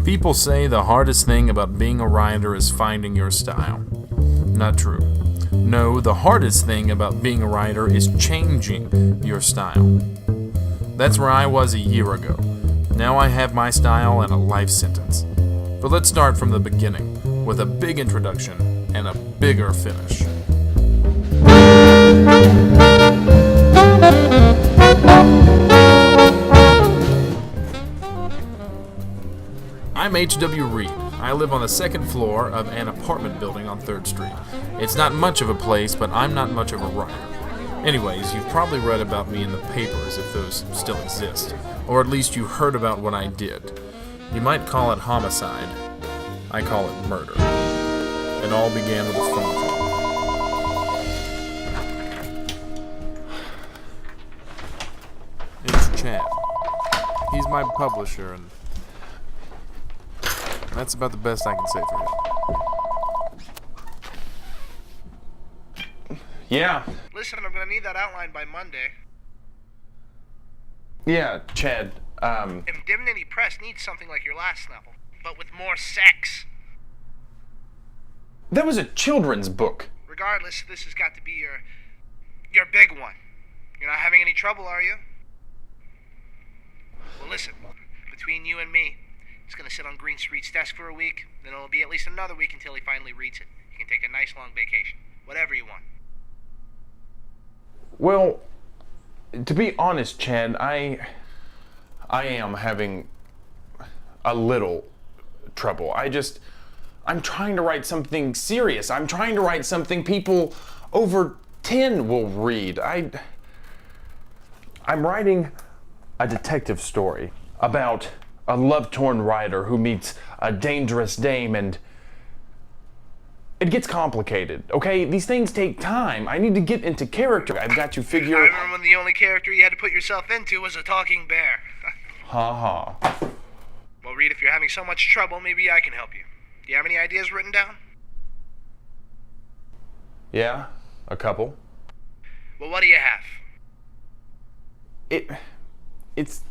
People say the hardest thing about being a writer is finding your style. Not true. No, the hardest thing about being a writer is changing your style. That's where I was a year ago. Now I have my style and a life sentence. But let's start from the beginning, with a big introduction and a bigger finish. I'm H.W. Reed. I live on the second floor of an apartment building on 3rd Street. It's not much of a place, but I'm not much of a writer. Anyways, you've probably read about me in the papers, if those still exist. Or at least you heard about what I did. You might call it homicide. I call it murder. It all began with a phone call. It's Chad. He's my publisher, and that's about the best I can say for you. Yeah. Listen, I'm gonna need that outline by Monday. Yeah, Chad, Indemnity Press needs something like your last novel, but with more sex. that was a children's book. Regardless, this has got to be your big one. You're not having any trouble, are you? Well, listen, between you and me, it's gonna sit on Greenstreet's desk for a week, then it'll be at least another week until he finally reads it. You can take a nice long vacation. Whatever you want. Well, to be honest, Chad, I am having a little trouble. I'm trying to write something serious. I'm trying to write something people over 10 will read. I'm writing a detective story about a love-torn writer who meets a dangerous dame, and it gets complicated, okay? These things take time. I need to get into character. I've got to figure... I remember when the only character you had to put yourself into was a talking bear. Ha. Well, Reed, if you're having so much trouble, maybe I can help you. Do you have any ideas written down? Yeah, a couple. Well, what do you have? It's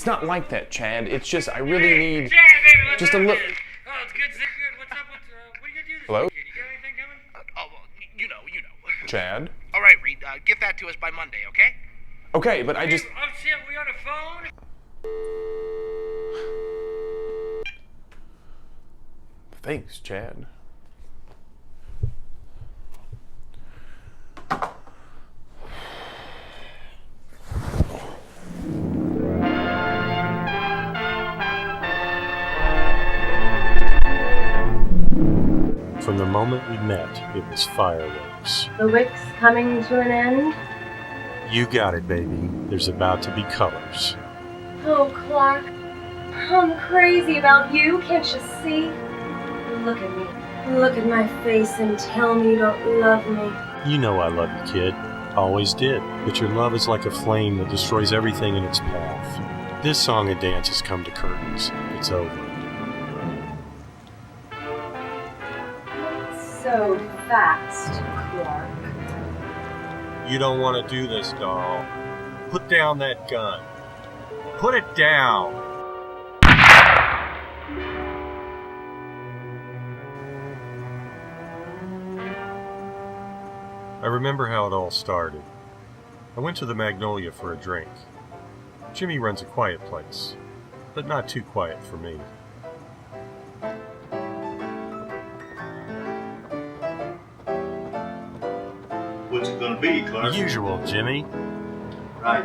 not like that, Chad. It's just I really need Chad, baby, what's just a up, look. dude? Oh, it's good. What's up? What are you gonna do this Hello? weekend? You got anything coming? Oh, well, you know. Chad? All right, Reed, get that to us by Monday, okay? Okay, but I just... Oh shit, we on the phone? Thanks, Chad. From the moment we met, it was fireworks. The wick's coming to an end? You got it, baby. There's about to be colors. Oh, Clark, I'm crazy about you, can't you see? Look at me. Look at my face and tell me you don't love me. You know I love you, kid. Always did. But your love is like a flame that destroys everything in its path. This song and dance has come to curtains. It's over. So fast, Clark. You don't want to do this, doll. Put down that gun. Put it down! I remember how it all started. I went to the Magnolia for a drink. Jimmy runs a quiet place, but not too quiet for me. What's it gonna be, Clark? The usual, Jimmy. Right.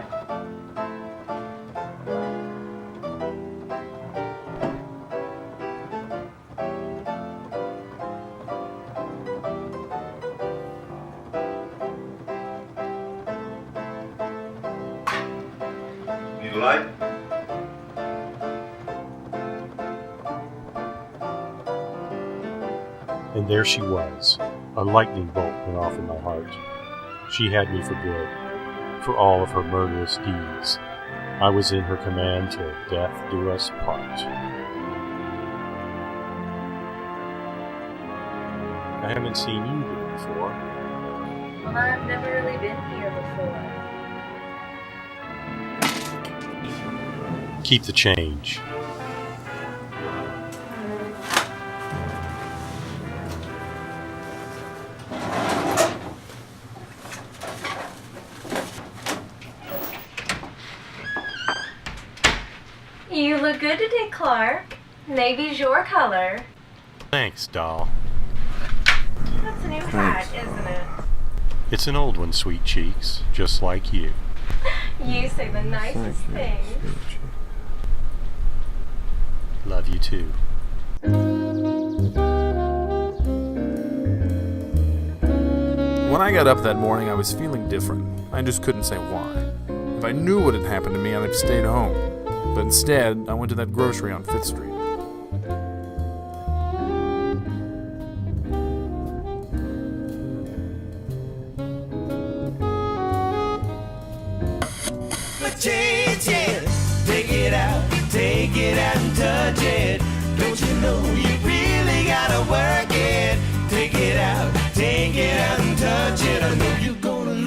Need a light? And there she was. A lightning bolt went off in my heart. She had me for good, for all of her murderous deeds. I was in her command till death do us part. I haven't seen you here before. I've never really been here before. Keep the change. good today, Clark. Navy's your color. Thanks, doll. That's a new hat, isn't it? It's an old one, sweet cheeks, just like you. You say the nicest things. Love you too. When I got up that morning, I was feeling different. I just couldn't say why. If I knew what had happened to me, I'd have stayed home. But instead, I went to that grocery on 5th Street. Change it, take it out and touch it. Don't you know you really gotta work it? Take it out and touch it. I know you're gonna.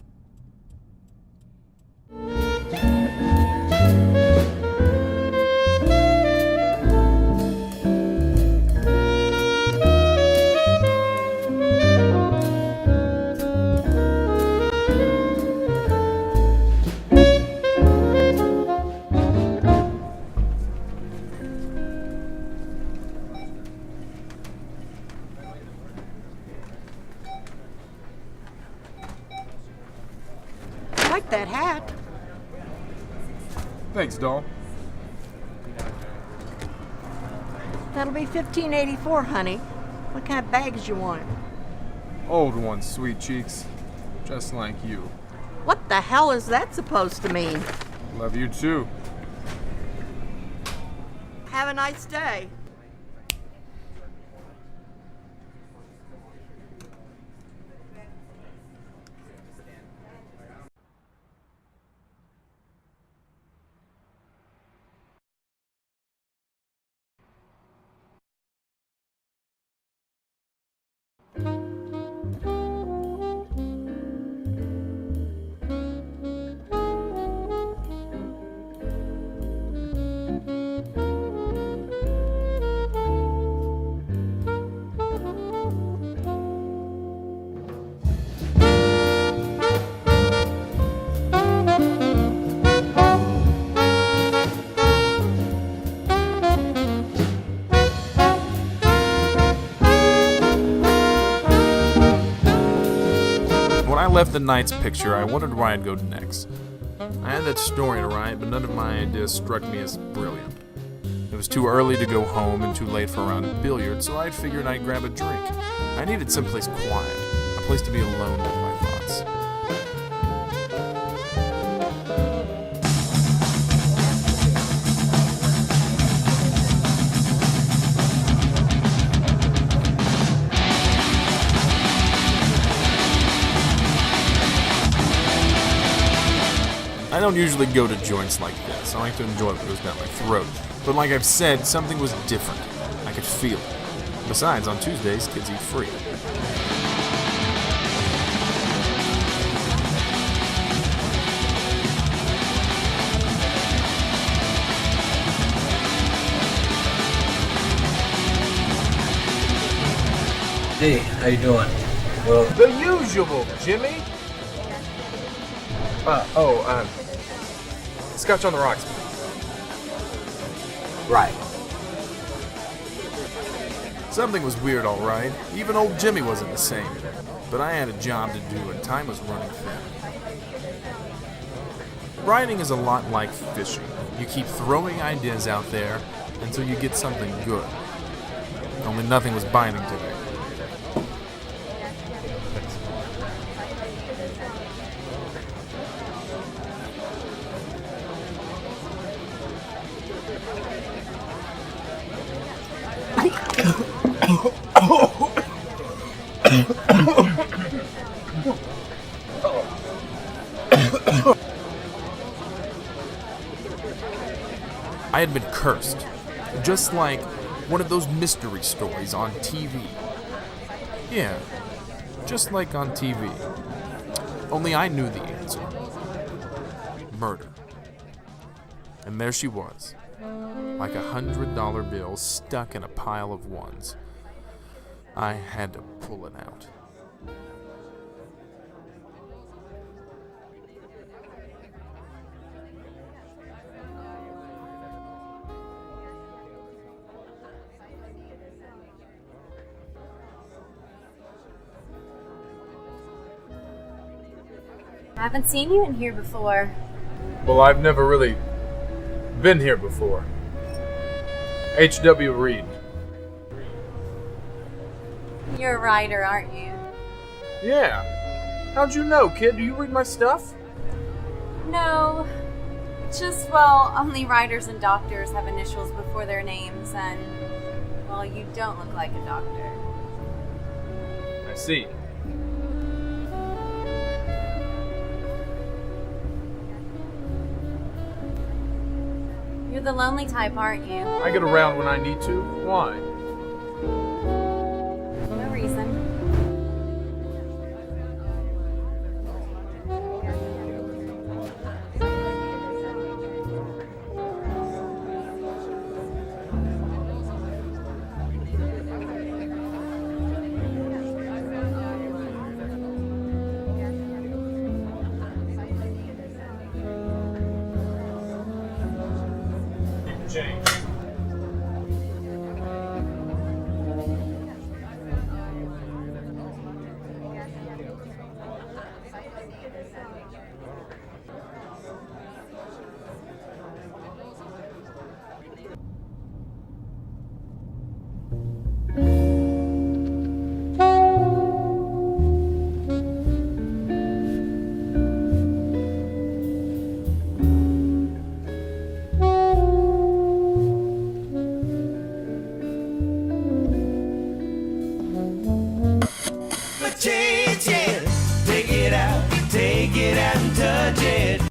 Like that hat. Thanks, doll. That'll be $15.84, honey. What kind of bags you want? Old one, sweet cheeks. Just like you. What the hell is that supposed to mean? Love you too. Have a nice day. When I left the night's picture, I wondered where I'd go next. I had that story to write, but none of my ideas struck me as brilliant. It was too early to go home and too late for a round of billiards, so I figured I'd grab a drink. I needed someplace quiet, a place to be alone with my thoughts. I don't usually go to joints like this. I like to enjoy what goes down my throat. But like I've said, something was different. I could feel it. Besides, on Tuesdays, kids eat free. Hey, how you doing? Well, The usual, Jimmy. Scotch on the rocks. right. Something was weird, all right. Even old Jimmy wasn't the same. But I had a job to do, and time was running thin. Writing is a lot like fishing. You keep throwing ideas out there until you get something good. Only nothing was biting today. I had been cursed, just like one of those mystery stories on TV. Yeah, just like on TV. Only I knew the answer. Murder. And there she was, like $100 bill stuck in a pile of ones. I had to pull it out. I haven't seen you in here before. Well, I've never really been here before. H.W. Reed. You're a writer, aren't you? Yeah. How'd you know, kid? Do you read my stuff? No. Just, well, only writers and doctors have initials before their names, and, well, you don't look like a doctor. I see. You're the lonely type, aren't you? I get around when I need to. Why? No reason. James. Change it. Take it out and touch it.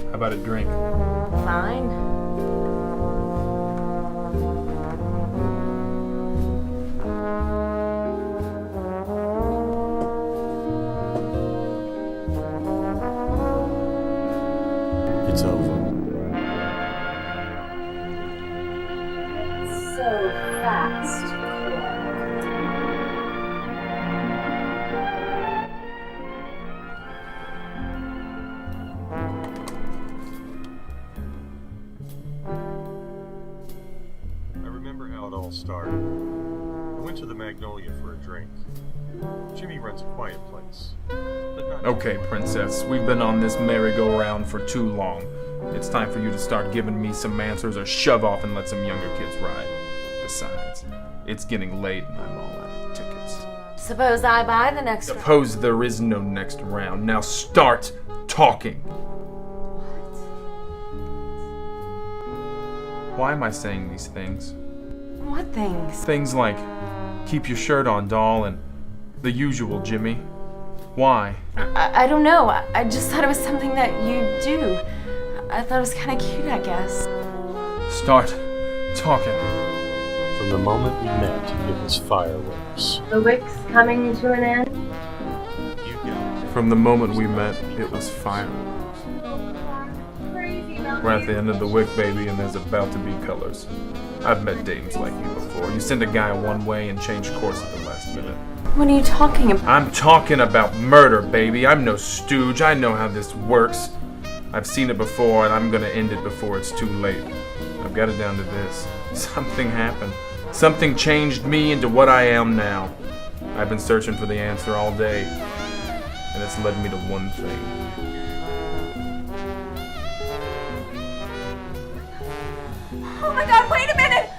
How about a drink? Fine. It's over. So fast. I remember how it all started. I went to the Magnolia for a drink. Jimmy rents a quiet place. But not Okay, princess, we've been on this merry-go-round for too long. It's time for you to start giving me some answers or shove off and let some younger kids ride. Besides, it's getting late and I'm all out of tickets. Suppose I buy the next one. Suppose there is no next round. Now start talking. Why am I saying these things? What things? Things like, keep your shirt on, doll, and the usual, Jimmy. Why? I don't know. I just thought it was something that you do. I thought it was kind of cute, I guess. Start talking. From the moment we met, it was fireworks. The wick's coming to an end. You got it. From the moment we met, it was fireworks. We're at the end of the wick, baby, and there's about to be colors. I've met dames like you before. You send a guy one way and change course at the last minute. What are you talking about? I'm talking about murder, baby. I'm no stooge. I know how this works. I've seen it before, and I'm gonna end it before it's too late. I've got it down to this. Something happened. Something changed me into what I am now. I've been searching for the answer all day, and it's led me to one thing. Oh my god, wait a minute!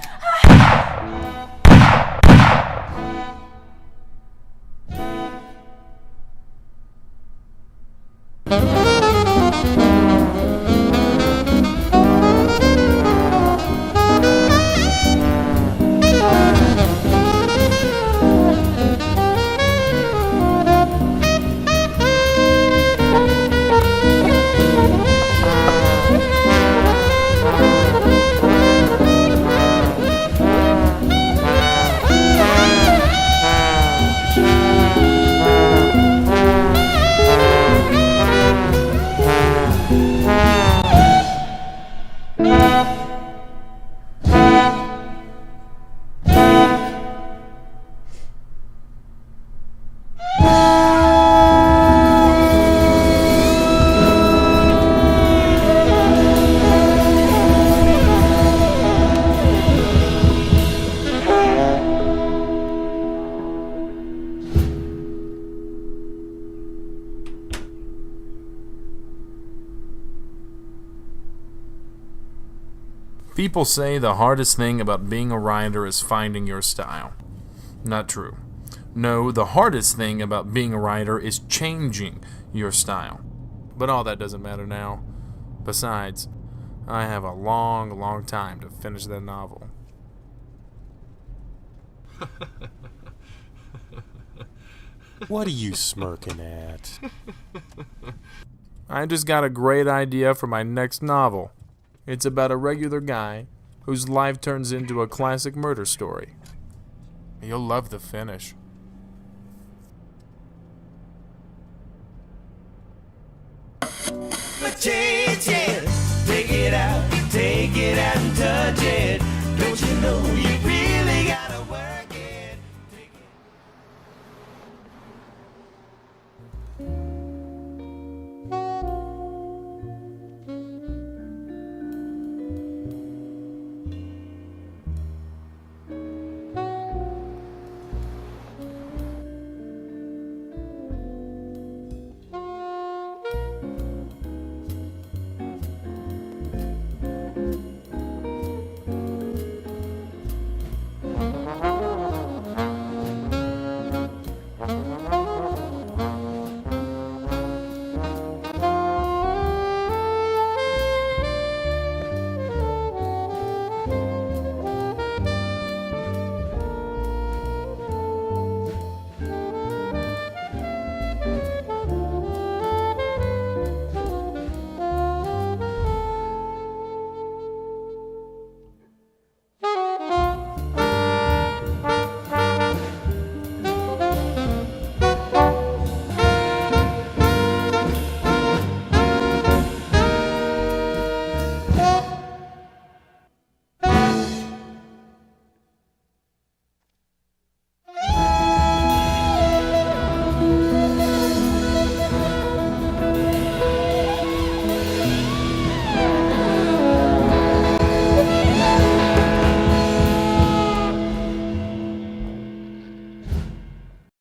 People say the hardest thing about being a writer is finding your style. Not true. No, the hardest thing about being a writer is changing your style. But all that doesn't matter now. Besides, I have a long, long time to finish that novel. What are you smirking at? I just got a great idea for my next novel. It's about a regular guy whose life turns into a classic murder story. You'll love the finish. Change it, take it out and touch it. Don't you know you really gotta work it?